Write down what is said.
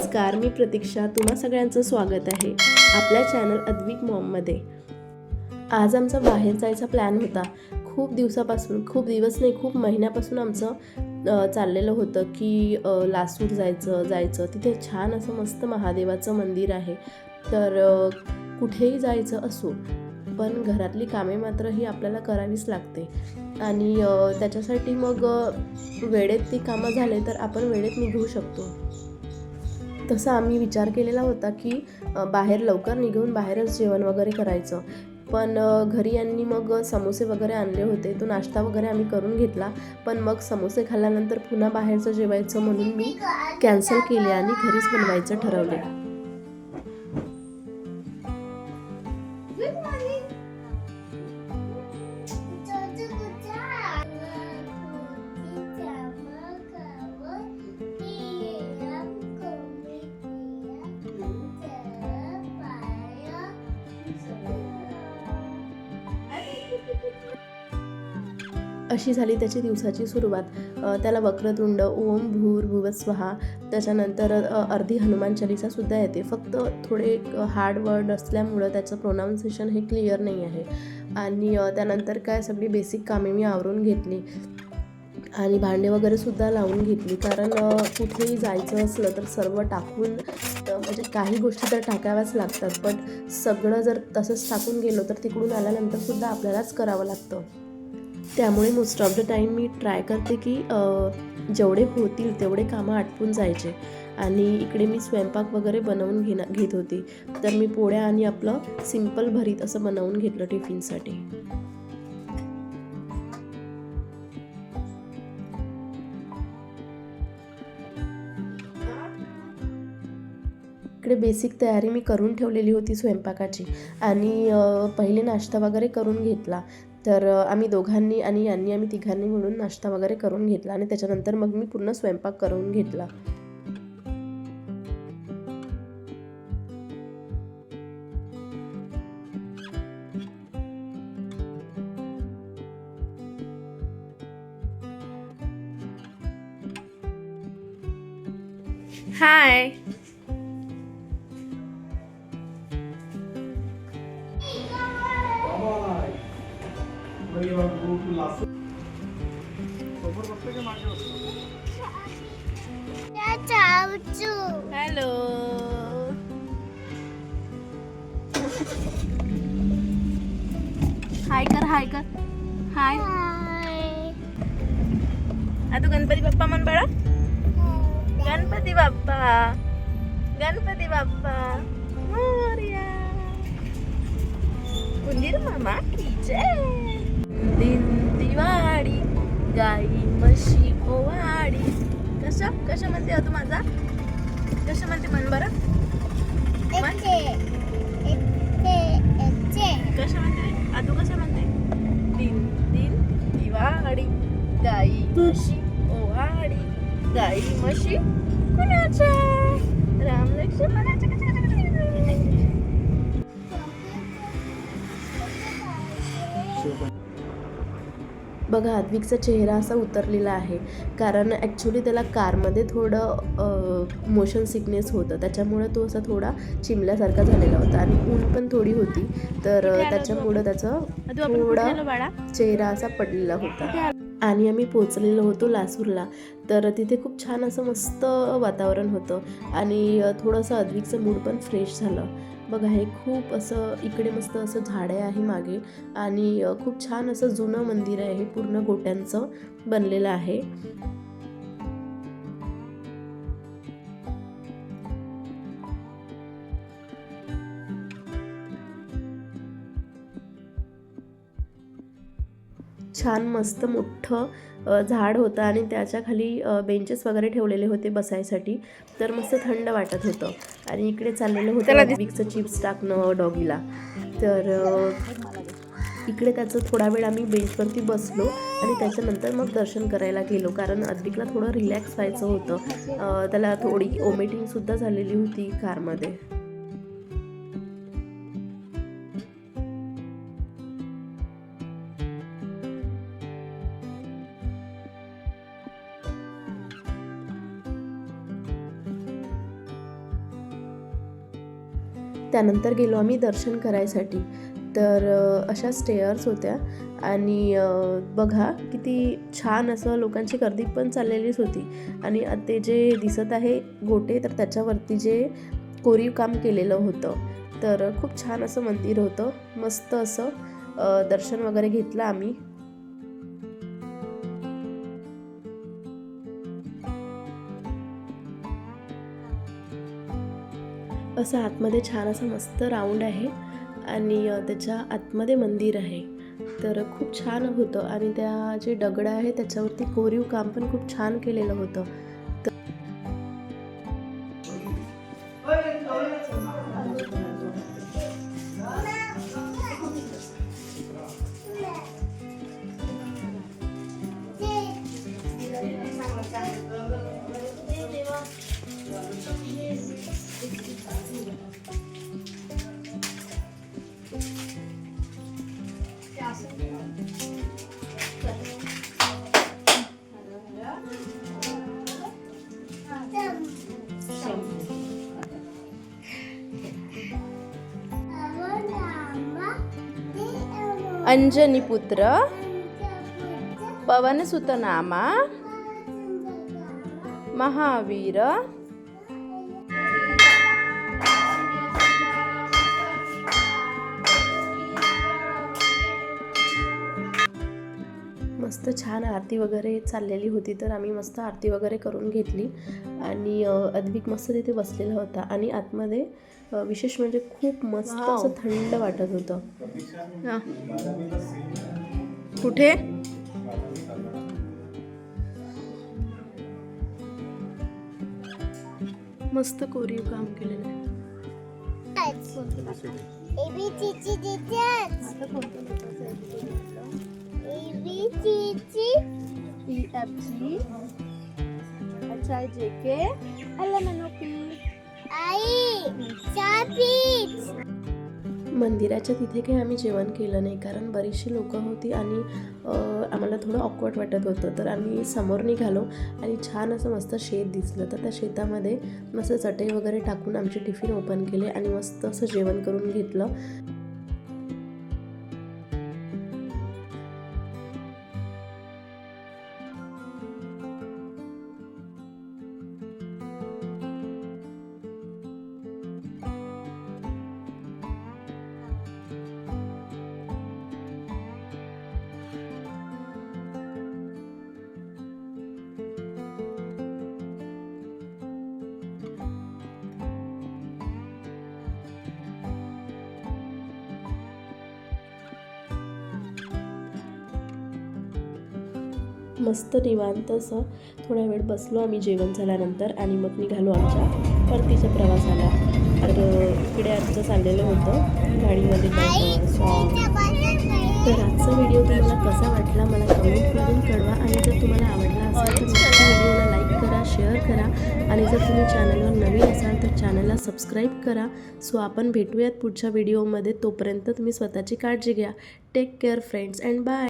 नमस्कार, मी प्रतीक्षा. तुम्हा सगळ्यांचं स्वागत आहे आपल्या चॅनल अद्विक मॉममध्ये. आज आमचा बाहेर जायचा प्लॅन होता. खूप दिवसापासून, खूप दिवस नाही, खूप महिन्यापासून आमचं चाललेलं होतं की लासूर जायचं. तिथे छान असं मस्त महादेवाचं मंदिर आहे. तर कुठेही जायचं असो, पण घरातली कामे मात्र ही आपल्याला करावीच लागते. आणि त्याच्यासाठी मग वेळेत ती कामं झाले तर आपण वेळेत निघू शकतो. तसं आम्ही विचार केलेला होता की बाहेर लवकर निघून बाहेरच जेवण वगैरे करायचं. पण घरी यांनी मग समोसे वगैरे आणले होते. तो नाश्ता वगैरे आम्ही करून घेतला. पण मग समोसे खाल्ल्यानंतर पुन्हा बाहेरचं जेवायचं म्हणून मी कॅन्सल केले आणि घरीच बनवायचं ठरवले. अशी झाली त्याची दिवसाची सुरुवात. त्याला वक्रतुंड, ओम भूर्भुवः स्वहा, त्याच्यानंतर अर्धी हनुमान चालीसासुद्धा येते. फक्त थोडे हार्ड वर्ड असल्यामुळं त्याचं प्रोनाऊन्सिएशन हे क्लिअर नाही आहे. आणि त्यानंतर काय सगळी बेसिक कामे मी आवरून घेतली आणि भांडे वगैरेसुद्धा लावून घेतली. कारण कुठेही जायचं असलं तर सर्व टाकून म्हणजे काही गोष्टी तर टाकाव्याच लागतात, पण सगळं जर तसंच टाकून गेलो तर तिकडून आल्यानंतरसुद्धा आपल्यालाच करावं लागतं. त्यामुळे most of the time me try करते की जेवढे होतील तेवढे कामं आटपून जायचे. आणि इकडे मी स्वयंपाक वगैरे बनवून घेत होती. तर मी पोळ्या आणि आपलं सिंपल भरीत असं बनवून घेतलं टिफिनसाठी. इकडे बेसिक तयारी मी करून ठेवलेली होती स्वयंपाकाची. आणि पहिले नाश्ता वगैरे करून घेतला. तर आम्ही दोघांनी आणि आम्ही तिघांनी मिळून नाश्ता वगैरे करून घेतला आणि त्याच्यानंतर मग मी पूर्ण स्वयंपाक करून घेतला. हाय. हॅलो. हाय कर, हाय कर, हाय. तू गणपती बाप्पा म्हण बाळा. गणपती बाप्पा, गणपती बाप्पा मोरया. उंदीर मामा की जय. दिन दिवाळी, गाई म्हशी ओवाळी. कशा म्हणते तू माझा? कशा म्हणते म्हण बरं. कशा म्हणते तू? कशा म्हणते? दिन दिन दिवाळी, गाई म्हशी ओवाळी. गाई म्हशी कुणाच्या? राम लक्ष्मणाच्या. बघा, अद्विकचा चेहरा असा उतरलेला आहे कारण ॲक्च्युली त्याला कारमध्ये थोडं मोशन सिकनेस होतं. त्याच्यामुळं तो असा थोडा चिमल्यासारखा झालेला होता आणि ऊन पण थोडी होती. तर त्याच्यामुळं त्याचा थोडा चेहरा असा पडलेला होता. आणि आम्ही पोचलेलो होतो लासूरला. तर तिथे खूप छान असं मस्त वातावरण होतं आणि थोडंसं अद्विकचं मूड पण फ्रेश झालं. बघा, हे खूप असं इकडे मस्त असं झाडे आहे मागे आणि खूप छान असं जुनं मंदिर आहे. हे पूर्ण गोट्यांचं बनलेलं आहे. छान मस्त मोठं झाड होतं आणि त्याच्या खाली बेंचेस वगैरे ठेवलेले होते बसायसाठी. तर मस्त थंड वाटत होतं. आणि इकडे चाललेलं होतं अद्विकचं चिप्स टाकणं डॉगीला. तर इकडे त्याचं थोडा वेळ आम्ही बेंचवरती बसलो आणि त्याच्यानंतर मग दर्शन करायला गेलो. कारण अद्विकला थोडं रिलॅक्स व्हायचं होतं. त्याला थोडी वॉमिटिंगसुद्धा झालेली होती कारमध्ये. त्यानंतर गेलो आम्ही दर्शन करायसाठी. तर अशा स्टेअर्स होत्या आणि बघा किती छान असं लोकांची गर्दी पण चाललेलीच होती. आणि ते जे दिसत आहे गोटे, तर त्याच्यावरती जे कोरीव काम केलेलं होतं. तर खूप छान असं मंदिर होतं. मस्त असं दर्शन वगैरे घेतलं आम्ही. असं आतमध्ये छान असं मस्त राऊंड आहे आणि त्याच्या आतमध्ये मंदिर आहे. तर खूप छान होतं आणि त्या जे दगड आहे त्याच्यावरती कोरीव काम पण खूप छान केलेलं होतं. अंजनी पुत्र पवनसुत नामा महावीर मस्त छान आरती वगैरे चाललेली होती. तर आम्ही मस्त आरती वगैरे करून घेतली आणि अद्विक मस्त तिथे बसलेला होता आणि आतमध्ये विशेष म्हणजे खूप मस्त असं थंड वाटत होतं. कुठे मस्त कोरीव काम केलेलं आहे. मंदिराच्या तिथे काही आम्ही जेवण केलं नाही कारण बरीचशी लोकं होती आणि आम्हाला थोडं ऑकवर्ड वाटत होतं. तर आम्ही समोर निघालो आणि छान असं मस्त शेत दिसलं. तर त्या शेतामध्ये मस्त चटई वगैरे टाकून आमचे टिफिन ओपन केले आणि मस्त असं जेवण करून घेतलं. मस्त निवांत असं थोडा वेळ बसलो आम्ही जेवण झाल्यानंतर आणि मग निघालो आमच्या परतीच्या प्रवासाला. तर इकडे आमचं चाललेलं होतं गाडीमध्ये सॉन्ग. तर आजचा व्हिडिओ तुम्हाला कसा वाटला मला कमेंटमधून कळवा आणि जर तुम्हाला आवडला असेल तर नक्की व्हिडिओला लाईक करा, शेअर करा आणि जर तुम्ही चॅनलवर नवीन असाल तर चॅनलला सबस्क्राईब करा. सो आपण भेटूयात पुढच्या व्हिडिओमध्ये. तोपर्यंत तुम्ही स्वतःची काळजी घ्या. Take care friends and bye.